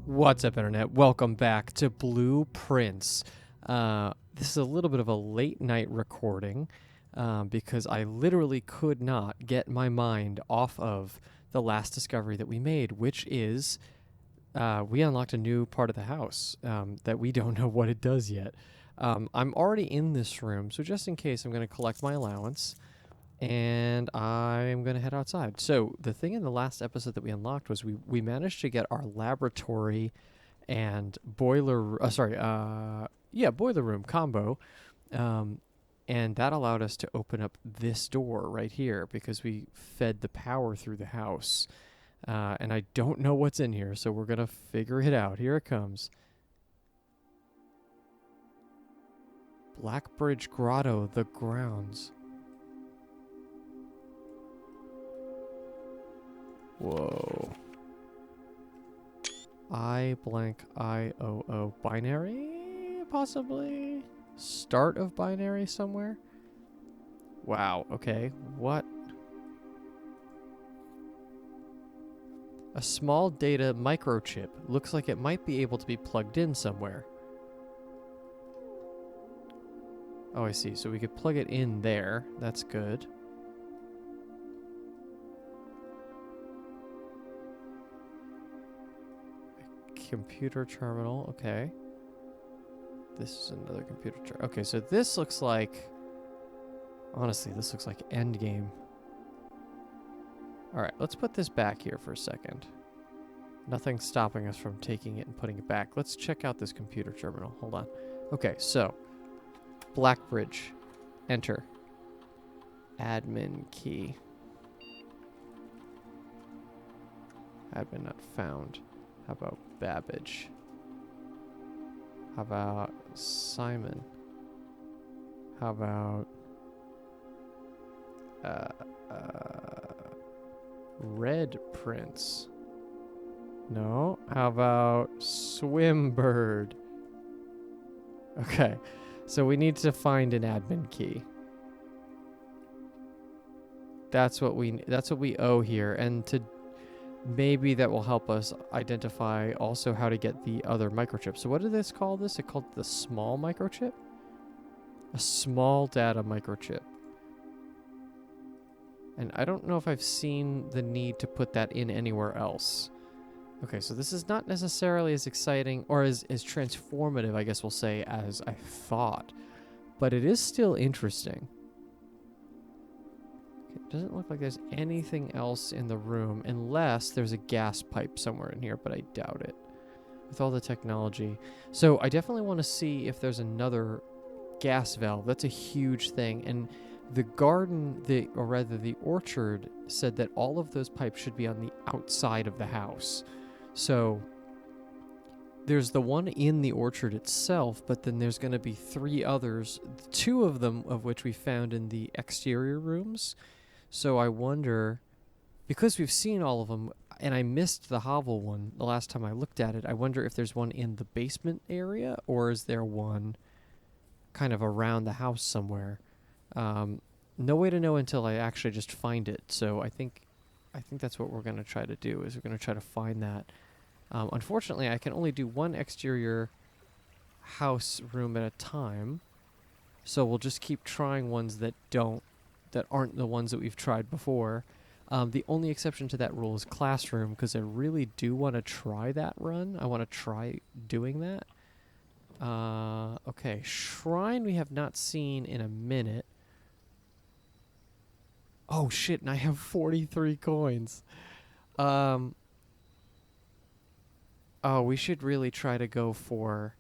What's up, Internet? Welcome back to Blueprints. This is a little bit of a late night recording because I literally could not get my mind off of the last discovery that we made, which is we unlocked a new part of the house that we don't know what it does yet. I'm already in this room, so just in case, I'm going to collect my allowance. And I'm going to head outside. So the thing in the last episode that we unlocked was we managed to get our laboratory and boiler room combo. And that allowed us to open up this door right here because we fed the power through the house. And I don't know what's in here, so we're going to figure it out. Here it comes. Blackbridge Grotto, the grounds. Whoa. I_IOO binary, possibly? Start of binary somewhere? Wow, okay. What? A small data microchip. Looks like it might be able to be plugged in somewhere. Oh, I see. So we could plug it in there. That's good. Computer terminal, okay. This is another computer terminal. Okay, so this looks like... Honestly, this looks like endgame. Alright, let's put this back here for a second. Nothing's stopping us from taking it and putting it back. Let's check out this computer terminal. Hold on. Okay, so... Blackbridge. Enter. Admin key. Admin not found. How about Babbage? How about Simon? How about Red Prince? No. How about Swimbird? Okay, so we need to find an admin key. That's what we owe here, and to maybe that will help us identify also how to get the other microchip. So what did this call this? It called the small microchip? A small data microchip. And I don't know if I've seen the need to put that in anywhere else. Okay, so this is not necessarily as exciting or as transformative, I guess we'll say, as I thought. But it is still interesting. It doesn't look like there's anything else in the room unless there's a gas pipe somewhere in here, but I doubt it with all the technology. So I definitely want to see if there's another gas valve. That's a huge thing. And the garden, the orchard, said that all of those pipes should be on the outside of the house. So there's the one in the orchard itself, but then there's going to be 3 others, 2 of them of which we found in the exterior rooms. So I wonder, because we've seen all of them, and I missed the hovel one the last time I looked at it, I wonder if there's one in the basement area, or is there one kind of around the house somewhere? No way to know until I actually just find it. So I think that's what we're going to try to do, is we're going to try to find that. Unfortunately, I can only do one exterior house room at a time, so we'll just keep trying ones that aren't the ones that we've tried before. The only exception to that rule is classroom, because I really do want to try that run. I want to try doing that. Okay, shrine we have not seen in a minute. Oh shit, and I have 43 coins. Oh, we should really try to go for...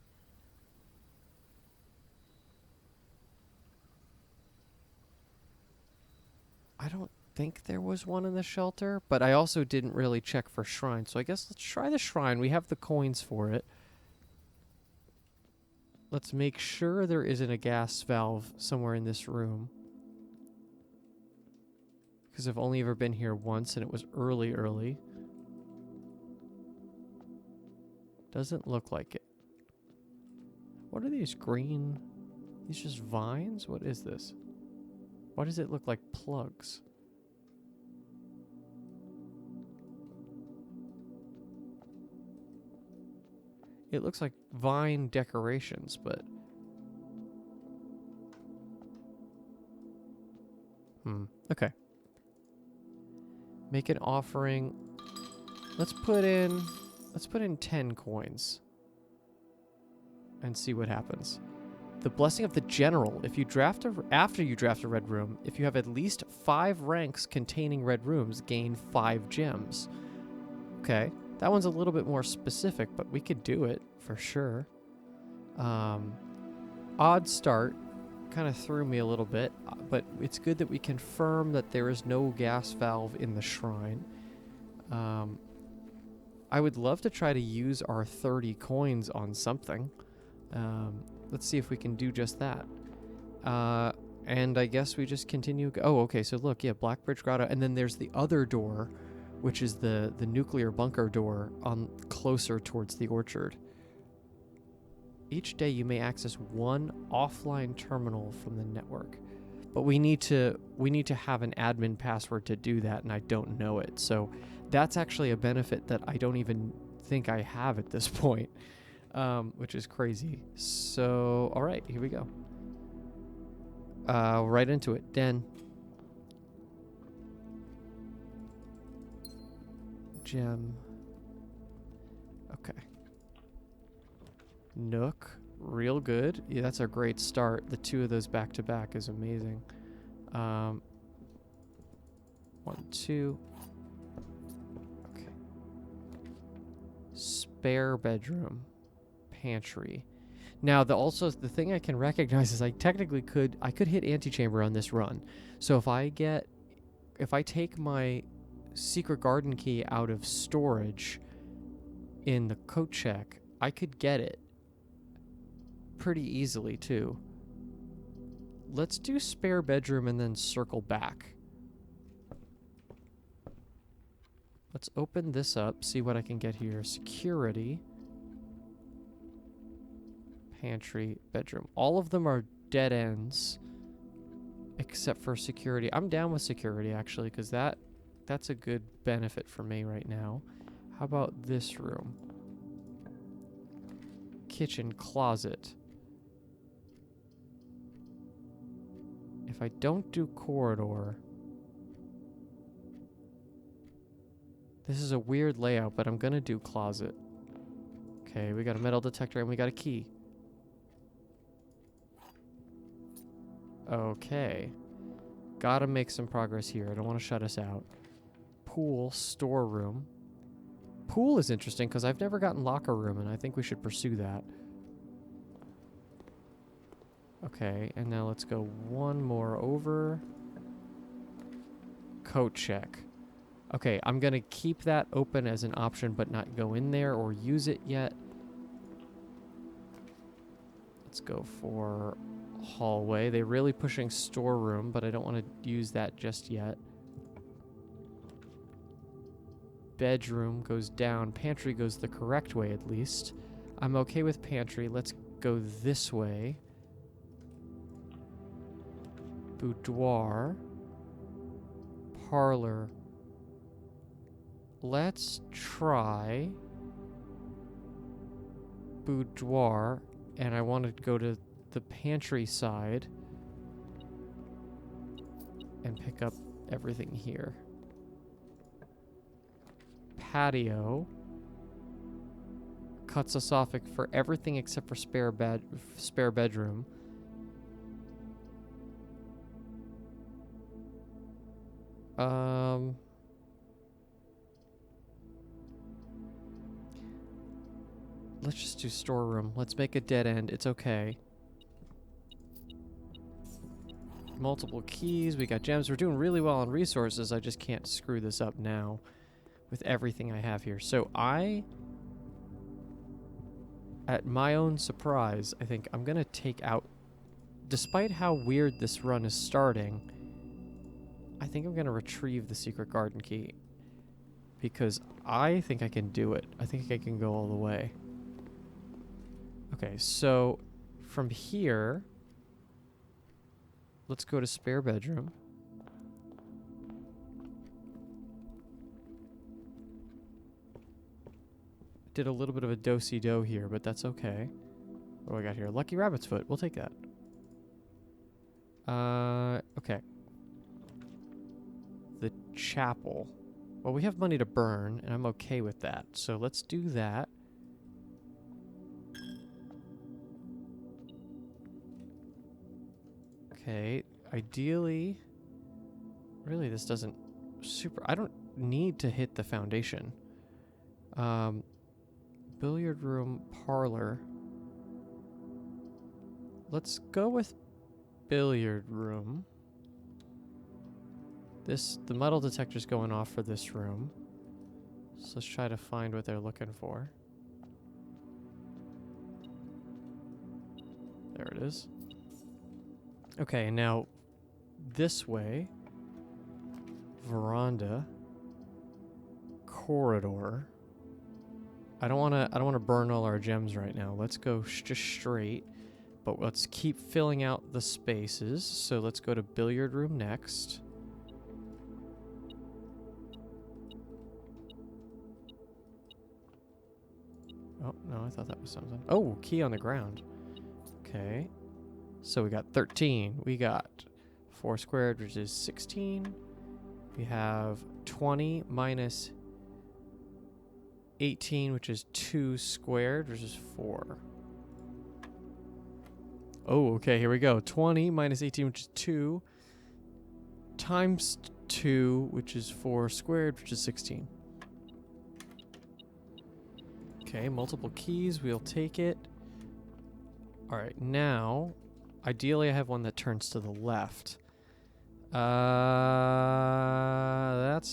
I don't think there was one in the shelter, but I also didn't really check for shrine, so I guess let's try the shrine. We have the coins for it. Let's make sure there isn't a gas valve somewhere in this room, because I've only ever been here once, and it was early. Doesn't look like it. What are these green? These just vines? What is this? Why does it look like plugs? It looks like vine decorations, but... Okay. Make an offering. Let's put in 10 coins. And see what happens. The Blessing of the General. If you draft after you draft a red room, if you have at least 5 ranks containing red rooms, gain 5 gems. Okay. That one's a little bit more specific, but we could do it for sure. Odd start. Kind of threw me a little bit, but it's good that we confirm that there is no gas valve in the shrine. I would love to try to use our 30 coins on something. Let's see if we can do just that. And I guess we just continue. Oh, okay, so look, yeah, Blackbridge Grotto, and then there's the other door, which is the nuclear bunker door on closer towards the orchard. Each day you may access one offline terminal from the network. But we need to have an admin password to do that, and I don't know it. So that's actually a benefit that I don't even think I have at this point, which is crazy. So, all right, here we go. Right into it. Den. Gem. Okay. Nook, real good. Yeah, that's a great start. The 2 of those back to back is amazing. 1, 2. Okay. Spare bedroom, pantry. Now, the thing I can recognize is I could hit antechamber on this run. So if I take my secret garden key out of storage in the coat check, I could get it pretty easily too. Let's do spare bedroom and then circle back. Let's open this up, see what I can get here. Security, pantry, bedroom. All of them are dead ends except for security. I'm down with security actually, because that's a good benefit for me right now. How about this room? Kitchen, closet. If I don't do corridor... This is a weird layout, but I'm gonna do closet. Okay, we got a metal detector and we got a key. Okay. Gotta make some progress here. I don't want to shut us out. Pool, storeroom. Pool is interesting because I've never gotten locker room, and I think we should pursue that. Okay, and now let's go one more over. Coat check. Okay, I'm going to keep that open as an option, but not go in there or use it yet. Let's go for hallway. They're really pushing storeroom, but I don't want to use that just yet. Bedroom goes down. Pantry goes the correct way, at least. I'm okay with pantry. Let's go this way. Boudoir. Parlor. Let's try boudoir, and I want to go to the pantry side and pick up everything here. Patio cuts us off for everything except for spare bedroom. Let's just do storeroom. Let's make a dead end. It's okay. Multiple keys. We got gems. We're doing really well on resources. I just can't screw this up now with everything I have here. So at my own surprise, I think I'm going to take out, despite how weird this run is starting, I think I'm going to retrieve the secret garden key because I think I can do it. I think I can go all the way. Okay, so from here, let's go to spare bedroom. did a little bit of a do-si-do here, but that's okay. What do I got here? Lucky rabbit's foot. We'll take that. Okay. The chapel. Well, we have money to burn, and I'm okay with that. So let's do that. Okay. Ideally, really, this doesn't super... I don't need to hit the foundation. Billiard room, parlor. Let's go with billiard room. The metal detector's going off for this room. So let's try to find what they're looking for. There it is. Okay, and now this way. Veranda. Corridor. I don't want to burn all our gems right now. Let's go just straight. But let's keep filling out the spaces. So let's go to billiard room next. Oh, no, I thought that was something. Oh, key on the ground. Okay. So we got 13. We got 4 squared, which is 16. We have 20 minus 18, which is 2 squared, which is 4. Oh, okay, here we go. 20 minus 18, which is 2, times 2, which is 4 squared, which is 16. Okay, multiple keys. We'll take it. All right, now, ideally I have one that turns to the left. That's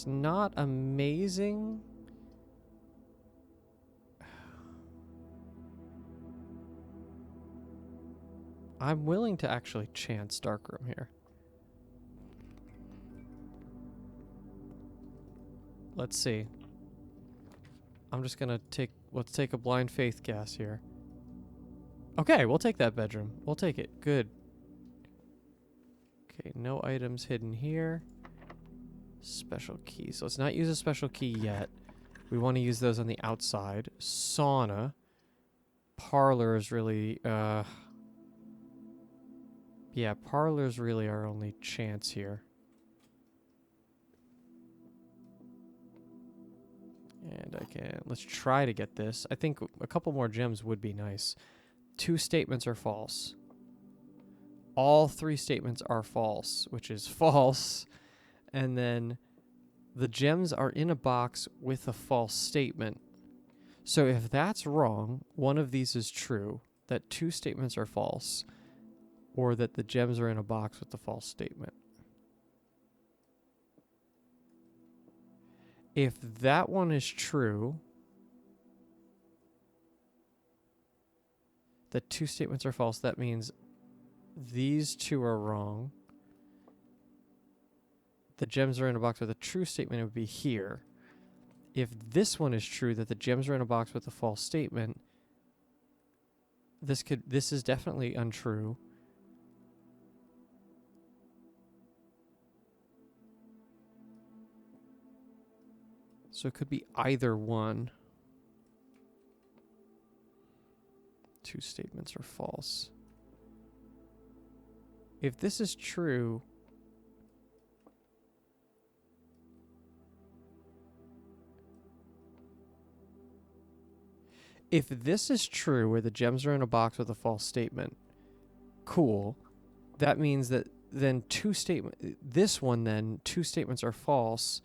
not amazing. I'm willing to actually chance darkroom here. Let's see. I'm just gonna let's take a blind faith guess here. Okay, we'll take that bedroom. We'll take it. Good. Okay, no items hidden here. Special key. So let's not use a special key yet. We want to use those on the outside. Sauna. Parlor is really, yeah, parlor is really our only chance here. And let's try to get this. I think a couple more gems would be nice. 2 statements are false. All 3 statements are false, which is false. And then the gems are in a box with a false statement. So if that's wrong, one of these is true, that 2 statements are false, or that the gems are in a box with the false statement. If that one is true, that 2 statements are false, that means these 2 are wrong. The gems are in a box with a true statement, it would be here. If this one is true, that the gems are in a box with a false statement, this is definitely untrue. So it could be either one. 2 statements are false. If this is true, if this is true, where the gems are in a box with a false statement, cool. That means that then 2 statements are false.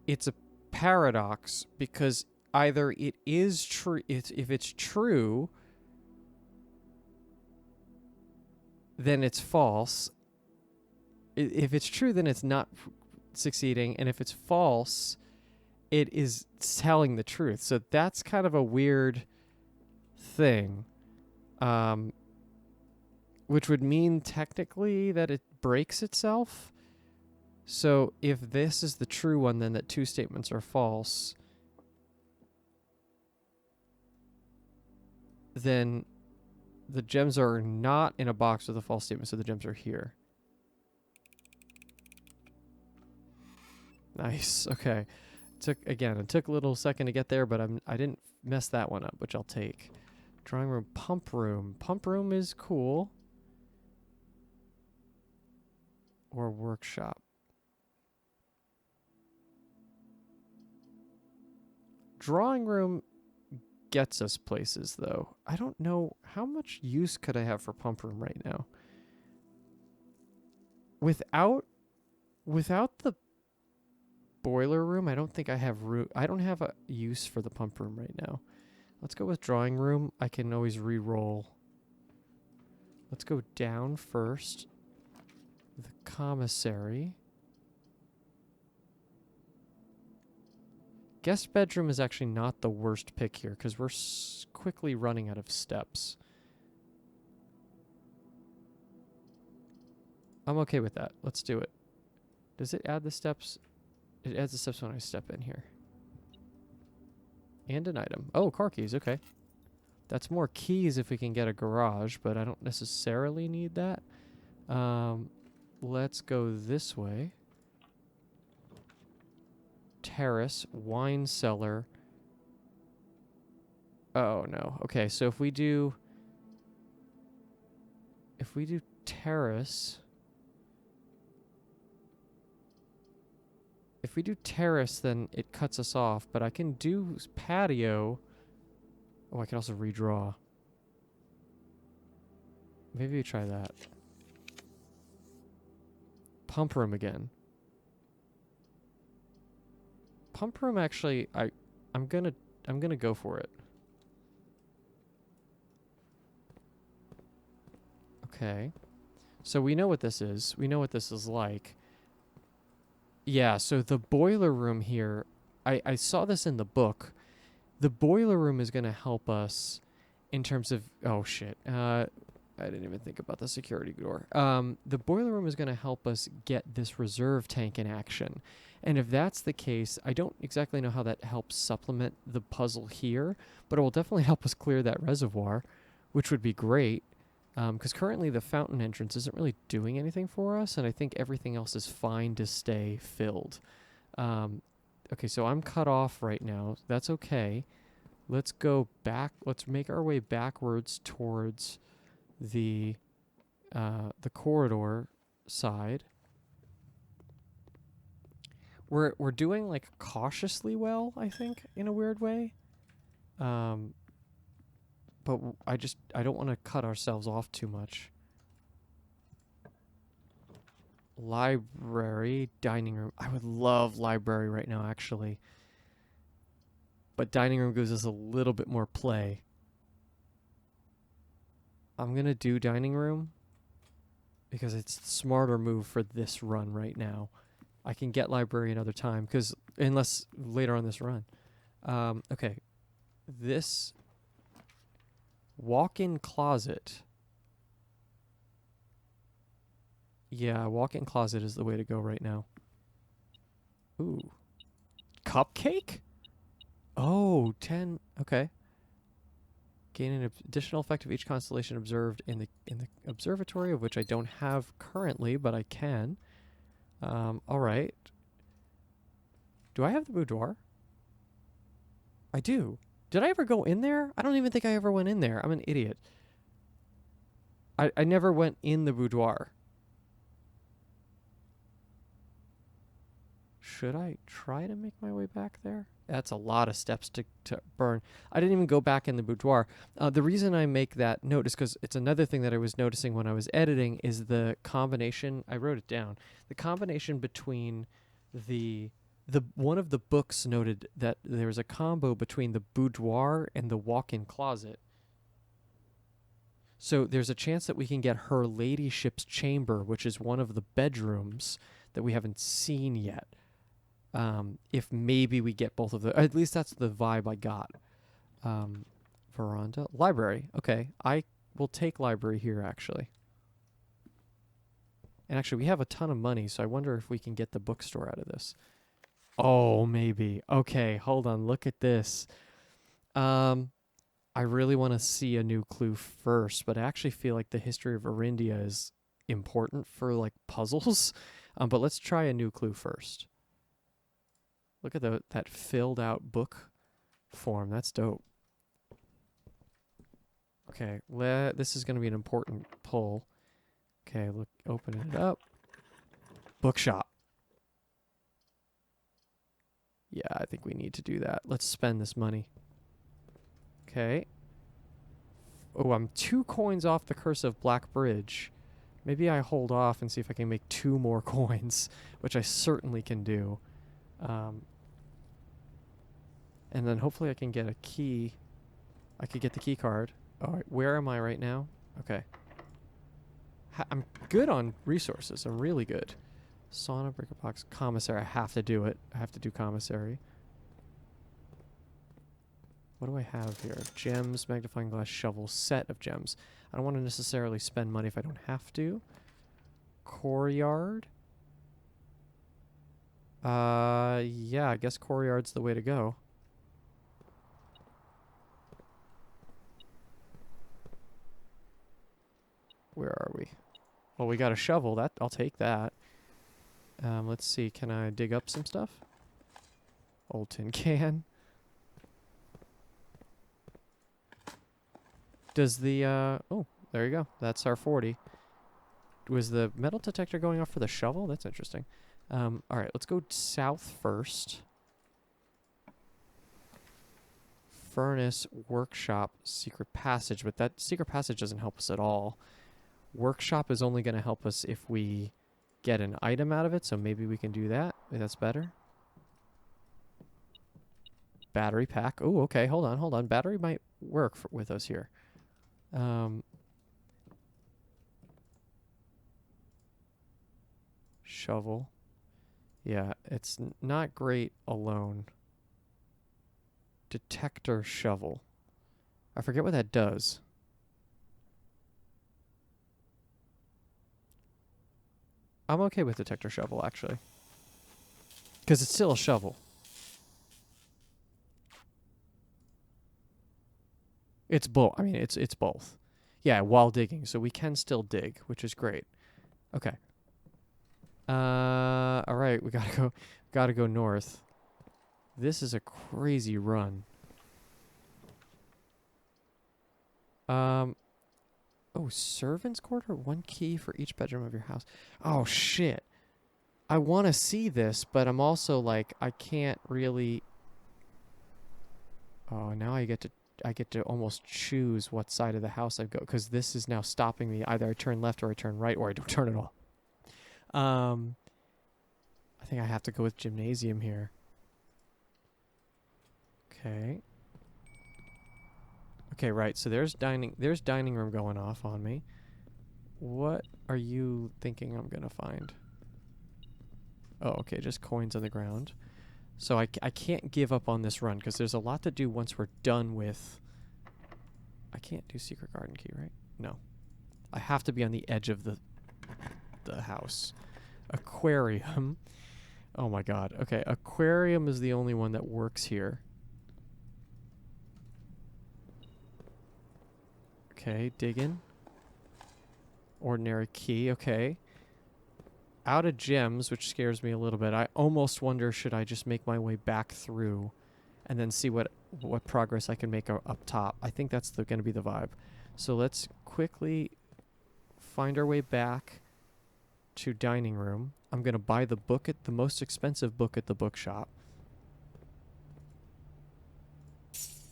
It's a paradox because either it is true, if it's true, then it's false. If it's true, then it's not succeeding. And if it's false, it is telling the truth. So that's kind of a weird thing. Which would mean technically that it breaks itself. So if this is the true one, then that 2 statements are false. Then the gems are not in a box with a false statement, so the gems are here. Nice. Okay. It took a little second to get there, but I didn't mess that one up, which I'll take. Drawing room, pump room. Pump room is cool. Or workshop. Drawing room gets us places, though. I don't know how much use could I have for pump room right now. Without the boiler room, I don't think I have room. I don't have a use for the pump room right now. Let's go with drawing room. I can always re-roll. Let's go down first. The commissary. Guest bedroom is actually not the worst pick here because we're quickly running out of steps. I'm okay with that. Let's do it. Does it add the steps? It adds the steps when I step in here. And an item. Oh, car keys. Okay. That's more keys if we can get a garage, but I don't necessarily need that. Let's go this way. Terrace, wine cellar. Oh, no. Okay, so if we do terrace... If we do terrace, then it cuts us off, but I can do patio. Oh, I can also redraw. Maybe we try that. Pump room again. Pump room actually, I'm gonna go for it. Okay. So we know what this is. We know what this is like. Yeah, so the boiler room here, I saw this in the book. The boiler room is going to help us in terms of... Oh, shit. I didn't even think about the security door. The boiler room is going to help us get this reserve tank in action. And if that's the case, I don't exactly know how that helps supplement the puzzle here, but it will definitely help us clear that reservoir, which would be great. Because currently the fountain entrance isn't really doing anything for us, and I think everything else is fine to stay filled. Okay, so I'm cut off right now. That's okay. Let's go back. Let's make our way backwards towards the corridor side. We're doing like cautiously well, I think, in a weird way. But I don't want to cut ourselves off too much. Library, dining room. I would love library right now, actually. But dining room gives us a little bit more play. I'm going to do dining room because it's the smarter move for this run right now. I can get library another time, because unless later on this run. Okay. This... walk-in closet. Yeah, walk-in closet is the way to go right now. Ooh. Cupcake? Oh, 10. Okay. Gain an additional effect of each constellation observed in the observatory, of which I don't have currently, but I can. All right. Do I have the boudoir? I do. Did I ever go in there? I don't even think I ever went in there. I'm an idiot. I never went in the boudoir. Should I try to make my way back there? That's a lot of steps to burn. I didn't even go back in the boudoir. The reason I make that note is because it's another thing that I was noticing when I was editing is the combination. I wrote it down. The combination between the one of the books noted that there's a combo between the boudoir and the walk-in closet. So there's a chance that we can get her ladyship's chamber, which is one of the bedrooms that we haven't seen yet. If maybe we get both of them. At least that's the vibe I got. Veranda. Library. Okay. I will take library here, actually. And actually, we have a ton of money, so I wonder if we can get the bookstore out of this. Oh, maybe. Okay, hold on. Look at this. I really want to see a new clue first, but I actually feel like the history of Arindia is important for, like, puzzles. But let's try a new clue first. Look at that filled out book form. That's dope. Okay, this is going to be an important pull. Okay, look, open it up. Bookshop. Yeah, I think we need to do that. Let's spend this money. Okay. Oh, I'm 2 coins off the curse of Blackbridge. Maybe I hold off and see if I can make 2 more coins, which I certainly can do. And then hopefully I can get a key. I could get the key card. All right, where am I right now? Okay. I'm good on resources. I'm really good. Sauna, breaker box, commissary. I have to do it. I have to do commissary. What do I have here? Gems, magnifying glass, shovel, set of gems. I don't want to necessarily spend money if I don't have to. Courtyard. Yeah, I guess courtyard's the way to go. Where are we? Well, we got a shovel. I'll take that. Let's see. Can I dig up some stuff? Old tin can. Does the, oh, there you go. That's our 40. Was the metal detector going off for the shovel? That's interesting. Alright, let's go south first. Furnace, workshop, secret passage. But that secret passage doesn't help us at all. Workshop is only going to help us if we get an item out of it, so maybe we can do that. Maybe that's better. Battery pack. Oh, okay, hold on. Battery might work with us here. Shovel. Yeah, it's not great alone. Detector shovel. I forget what that does. I'm okay with detector shovel, actually. Because it's still a shovel. It's both. I mean, it's both. Yeah, while digging, so we can still dig, which is great. Okay. All right, we gotta go north. This is a crazy run. Oh, servant's quarter? 1 key for each bedroom of your house. Oh, shit. I want to see this, but I'm also like, I can't really... Oh, now I get to almost choose what side of the house I go, because this is now stopping me. Either I turn left or I turn right, or I don't turn at all. I think I have to go with gymnasium here. Okay. Okay, right. So there's dining room going off on me. What are you thinking I'm gonna find? Oh, okay, just coins on the ground. So I can't give up on this run because there's a lot to do once we're done with... I can't do secret garden key, right? No. I have to be on the edge of the house. Aquarium. Oh my god. Okay, aquarium is the only one that works here. Okay, digging. Ordinary key, okay. Out of gems, which scares me a little bit. I almost wonder, should I just make my way back through and then see what progress I can make up top. I think that's going to be the vibe. So let's quickly find our way back to dining room. I'm going to buy the book at the most expensive book at the bookshop.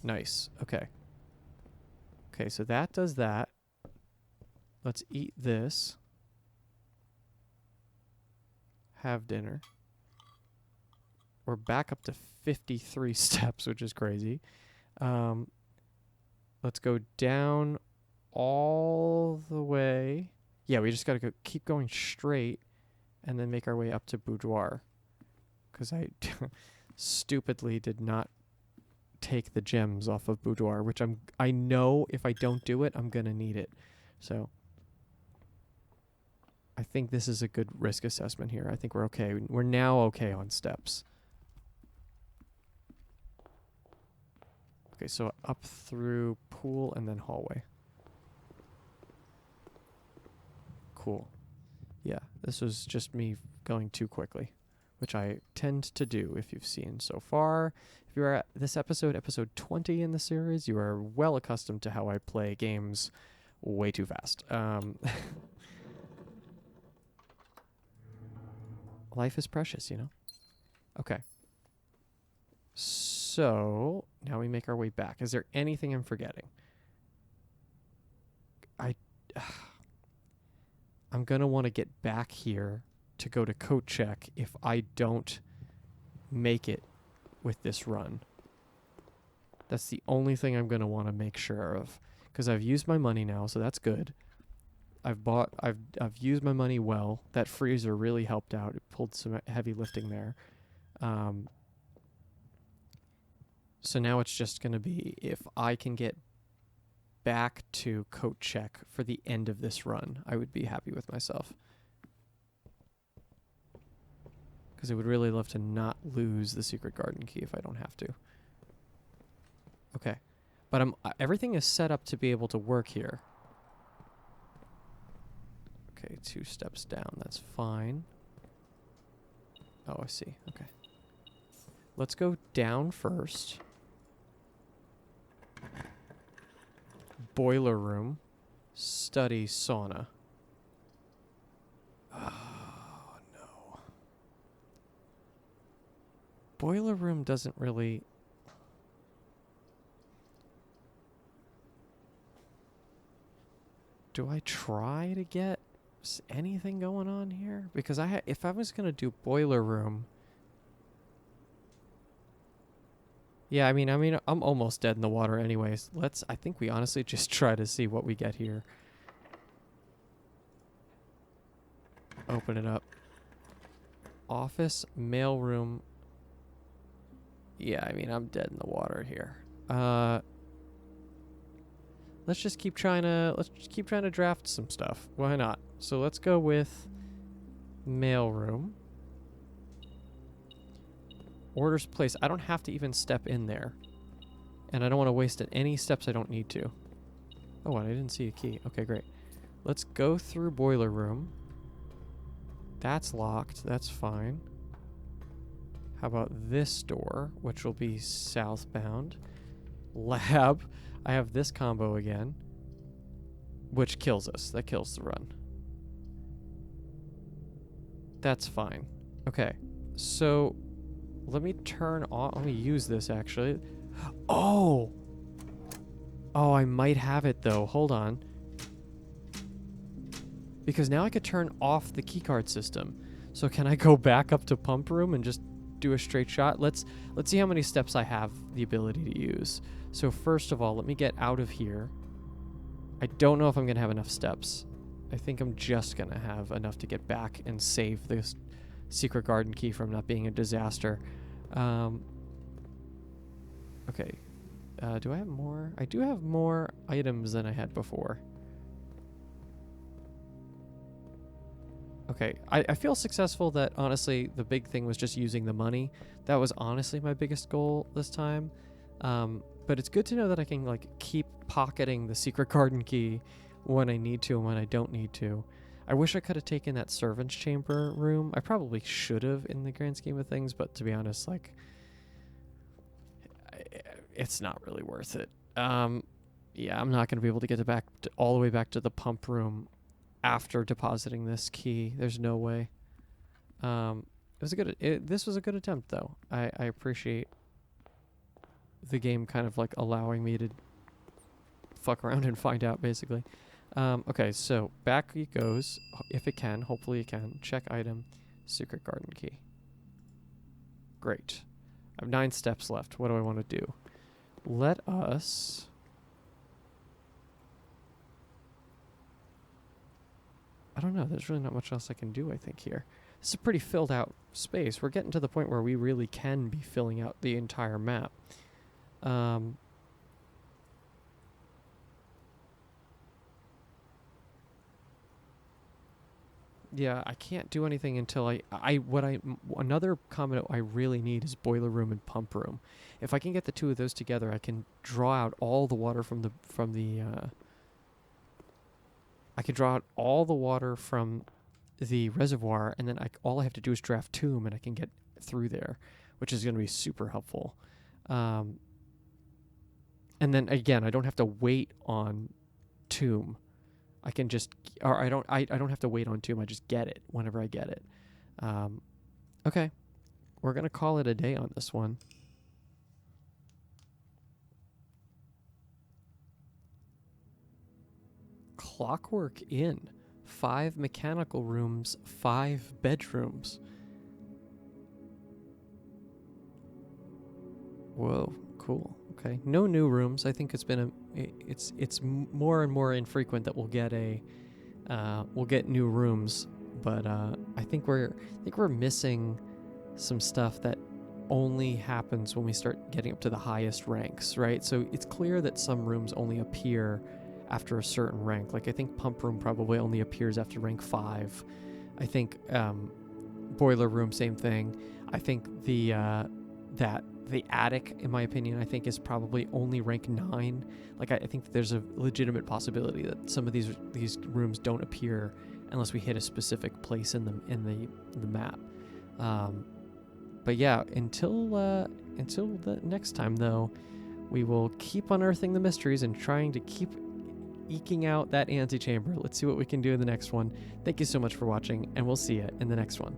Nice. Okay. Okay, so that does that. Let's eat this. Have dinner. We're back up to 53 steps, which is crazy. Let's go down all the way. Yeah, we just got to keep going straight and then make our way up to boudoir. Because I stupidly did not take the gems off of boudoir, which I know if I don't do it, I'm going to need it. So I think this is a good risk assessment here. I think we're okay. We're now okay on steps. Okay, so up through pool and then hallway. Cool. Yeah, this was just me going too quickly. which I tend to do if you've seen so far. If you're at this episode 20 in the series, you are well accustomed to how I play games way too fast. Life is precious, you know? Okay. So, now we make our way back. Is there anything I'm forgetting? I'm going to want to get back here to go to coat check if I don't make it with this run. That's the only thing I'm going to want to make sure of, because I've used my money now, so that's good. I've used my money well. That freezer really helped out. It pulled some heavy lifting there. So now it's just going to be if I can get back to coat check for the end of this run, I would be happy with myself. Because I would really love to not lose the secret garden key if I don't have to. Okay. But everything is set up to be able to work here. Okay, 2 steps down. That's fine. Oh, I see. Okay. Let's go down first. Boiler room. Study, sauna. Oh, no. Boiler room doesn't really... Do I try to get anything going on here? Because if I was going to do boiler room... Yeah, I mean, I'm almost dead in the water anyways. I think we honestly just try to see what we get here. Open it up. Office, mailroom. Yeah, I mean, I'm dead in the water here. Let's just keep trying to draft some stuff. Why not? So let's go with mailroom. Orders placed. I don't have to even step in there. And I don't want to waste any steps I don't need to. Oh, I didn't see a key. Okay, great. Let's go through boiler room. That's locked. That's fine. How about this door, which will be southbound? Lab. I have this combo again, which kills us. That kills the run. That's fine. Okay, so let me turn on. Let me use this actually. Oh, I might have it though. Hold on, because now I could turn off the keycard system. So can I go back up to pump room and just do a straight shot? Let's see how many steps I have the ability to use. So first of all, let me get out of here. I don't know if I'm going to have enough steps. I think I'm just going to have enough to get back and save this secret garden key from not being a disaster. Okay. Do I have more? I do have more items than I had before. Okay, I feel successful that, honestly, the big thing was just using the money. That was honestly my biggest goal this time. But it's good to know that I can, like, keep pocketing the secret garden key when I need to and when I don't need to. I wish I could have taken that servant's chamber room. I probably should have in the grand scheme of things, but to be honest, like, it's not really worth it. Yeah, I'm not going to be able to get all the way back to the pump room after depositing this key. There's no way. This was a good attempt, though. I appreciate the game kind of like allowing me to fuck around and find out, basically. Okay, so back it goes. If it can, hopefully it can. Check item, secret garden key. Great. I have 9 steps left. What do I want to do? Let us... I don't know. There's really not much else I can do, I think, here. This is a pretty filled out space. We're getting to the point where we really can be filling out the entire map. Yeah, I can't do anything until another combo I really need is boiler room and pump room. If I can get the two of those together, I can draw out all the water I could draw out all the water from the reservoir, and then all I have to do is draft tomb, and I can get through there, which is going to be super helpful. And then again, I don't have to wait on tomb. I can just, or I don't have to wait on tomb. I just get it whenever I get it. Okay, we're gonna call it a day on this one. Clockwork Inn, 5 mechanical rooms, 5 bedrooms. Whoa, cool. Okay, no new rooms. I think it's more and more infrequent that we'll get new rooms, but I think we're missing some stuff that only happens when we start getting up to the highest ranks, right? So it's clear that some rooms only appear after a certain rank. Like I think pump room probably only appears after rank 5. I think boiler room, same thing. I think the attic, in my opinion, I think is probably only rank 9. Like I think that there's a legitimate possibility that some of these rooms don't appear unless we hit a specific place in the map. But yeah, until the next time though, we will keep unearthing the mysteries and trying to keep eking out that antechamber. Let's see what we can do in the next one. Thank you so much for watching, and we'll see you in the next one.